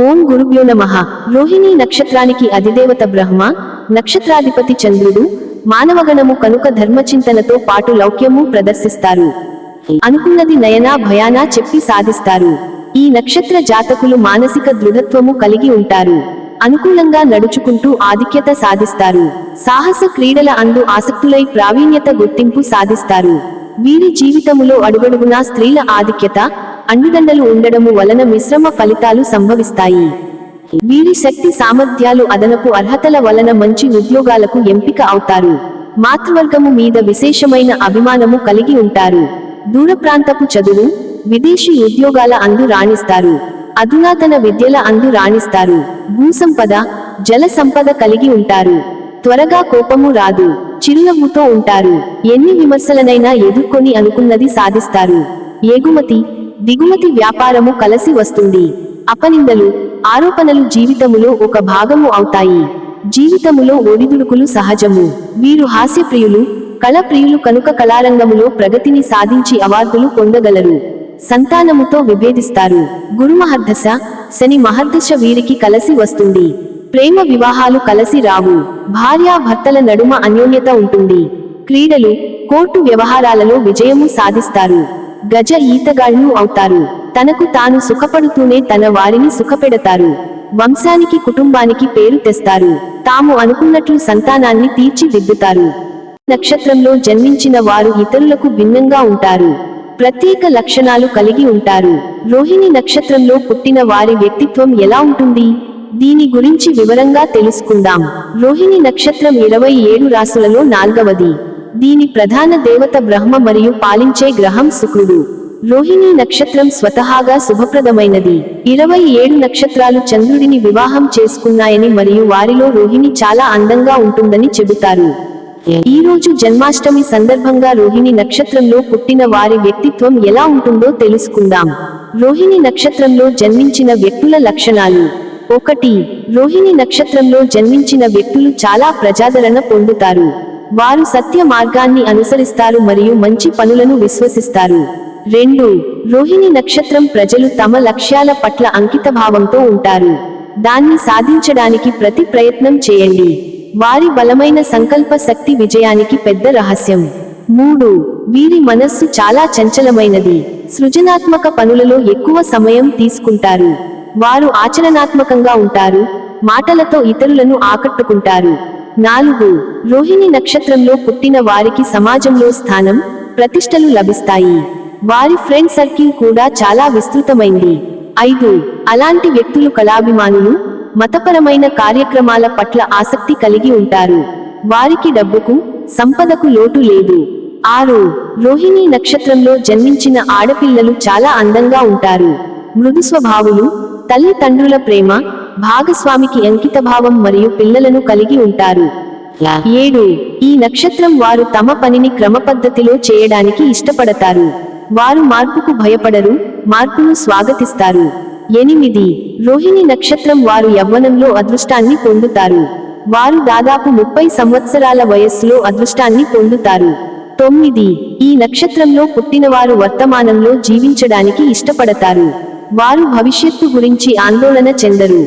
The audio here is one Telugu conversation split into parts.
ఓం గురుభ్యో నమః. రోహిణీ నక్షత్రానికి అధిదేవత బ్రహ్మ, నక్షత్రాధిపతి చంద్రుడు. మానవగణము కనుక ధర్మచింతనతో పాటు లౌక్యము ప్రదర్శిస్తారు. అనుకున్నది నయనా భయానా చెప్పి సాధిస్తారు. ఈ నక్షత్ర జాతకులు మానసిక దృఢత్వము కలిగి ఉంటారు. అనుకూలంగా నడుచుకుంటూ ఆధిక్యత సాధిస్తారు. సాహస క్రీడల అందు ఆసక్తులై ప్రావీణ్యత గుర్తింపు సాధిస్తారు. వీరి జీవితములో అడుగడుగునా స్త్రీల ఆధిక్యత, అండుదండలు ఉండడము వలన మిశ్రమ ఫలితాలు సంభవిస్తాయి. వీరి శక్తి సామర్థ్యాలు అదనపు అర్హతల వలన మంచి ఉద్యోగాలకు ఎంపిక అవుతారు. మాతృవర్గము మీద విశేషమైన అభిమానము కలిగి ఉంటారు. దూర ప్రాంతపు చదువు, విదేశీ ఉద్యోగాల అందు రాణిస్తారు. అధునాతన విద్యల అందు రాణిస్తారు. భూసంపద, జల సంపద కలిగి ఉంటారు. త్వరగా కోపము రాదు. చిరునవ్వుతో ఉంటారు. ఎన్ని విమర్శలనైనా ఎదుర్కొని అనుకున్నది సాధిస్తారు. ఎగుమతి, దిగుమతి వ్యాపారము కలసి వస్తుంది. అపనిందలు, ఆరోపణలు జీవితములో ఒక భాగము అవుతాయి. జీవితములో ఒడిదుడుకులు సహజము. వీరు హాస్యప్రియులు, కళప్రియులు కనుక కళారంగములో ప్రగతిని సాధించి అవార్డులు పొందగలరు. సంతానముతో విభేదిస్తారు. గురు మహర్దశ, శని మహర్దశ వీరికి కలసి వస్తుంది. ప్రేమ వివాహాలు కలసి రావు. భార్యాభర్తల నడుమ అన్యోన్యత ఉంటుంది. క్రీడలు, కోర్టు వ్యవహారాలలో విజయము సాధిస్తారు. గజ ఈతగాళ్లు అవుతారు. తనకు తాను సుఖపడుతూనే తన వారిని సుఖపెడతారు. వంశానికి కుటుంబానికి పేరు తెస్తారు. తాము అనుకున్నట్లు సంతానాన్ని తీర్చిదిద్దుతారు. నక్షత్రంలో జన్మించిన వారు ఇతరులకు భిన్నంగా ఉంటారు. ప్రత్యేక లక్షణాలు కలిగి ఉంటారు. రోహిణి నక్షత్రంలో పుట్టిన వారి వ్యక్తిత్వం ఎలా ఉంటుంది? దీని గురించి వివరంగా తెలుసుకుందాం. రోహిణి నక్షత్రం 27 రాశులలో 4వది. దీని ప్రధాన దేవత బ్రహ్మ మరియు పాలించే గ్రహం శుక్రుడు. రోహిణి నక్షత్రం స్వతహాగా శుభప్రదమైనది. 27 నక్షత్రాలు చంద్రుడిని వివాహం చేసుకున్నాయని మరియు వారిలో రోహిణి చాలా అందంగా ఉంటుందని చెబుతారు. ఈ రోజు జన్మాష్టమి సందర్భంగా రోహిణి నక్షత్రంలో పుట్టిన వారి వ్యక్తిత్వం ఎలా ఉంటుందో తెలుసుకుందాం. రోహిణి నక్షత్రంలో జన్మించిన వ్యక్తుల లక్షణాలు. 1. రోహిణి నక్షత్రంలో జన్మించిన వ్యక్తులు చాలా ప్రజాదరణ పొందుతారు. వారు సత్య మార్గాన్ని అనుసరిస్తారు మరియు మంచి పనులను విశ్వసిస్తారు. 2. రోహిణి నక్షత్రం ప్రజలు తమ లక్ష్యాల పట్ల అంకితభావంతో ఉంటారు. దాన్ని సాధించడానికి ప్రతి ప్రయత్నం చేయండి. వారి బలమైన సంకల్ప శక్తి విజయానికి పెద్ద రహస్యం. 3. వీరి మనస్సు చాలా చంచలమైనది. సృజనాత్మక పనులలో ఎక్కువ సమయం తీసుకుంటారు. వారు ఆచరణాత్మకంగా ఉంటారు. మాటలతో ఇతరులను ఆకట్టుకుంటారు. 4. రోహిణి నక్షత్రంలో పుట్టిన వారికి సమాజంలో స్థానం, ప్రతిష్టలు లభిస్తాయి. వారి ఫ్రెండ్ సర్కిల్ కూడా చాలా విస్తృతమైంది. 5. అలాంటి వ్యక్తులు కళాభిమానులు, మతపరమైన కార్యక్రమాల పట్ల ఆసక్తి కలిగి ఉంటారు. వారికి డబ్బుకు, సంపదకు లోటు లేదు. 6. రోహిణి నక్షత్రంలో జన్మించిన ఆడపిల్లలు చాలా అందంగా ఉంటారు. మృదు స్వభావులు, తల్లిదండ్రుల ప్రేమ, భాగస్వామికి అంకితభావం మరియు పిల్లలను కలిగి ఉంటారు. 7. ఈ నక్షత్రం వారు తమ పనిని క్రమపద్ధతిలో చేయడానికి ఇష్టపడతారు. వారు మార్పుకు భయపడరు, మార్పును స్వాగతిస్తారు. 8. రోహిణి నక్షత్రం వారు యవ్వనంలో అదృష్టాన్ని పొందుతారు. వారు దాదాపు 30 సంవత్సరాల వయస్సులో అదృష్టాన్ని పొందుతారు. 9. ఈ నక్షత్రంలో పుట్టినవారు వర్తమానంలో జీవించడానికి ఇష్టపడతారు. వారు భవిష్యత్తు గురించి ఆందోళన చెందరు.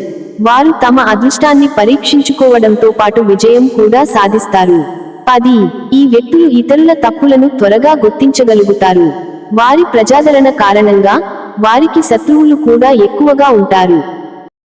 వారు తమ అదృష్టాన్ని పరీక్షించుకోవడంతో పాటు విజయం కూడా సాధిస్తారు. 10. ఈ వ్యక్తులు ఇతరుల తప్పులను త్వరగా గుర్తించగలుగుతారు. వారి ప్రజాదరణ కారణంగా వారికి శత్రువులు కూడా ఎక్కువగా ఉంటారు.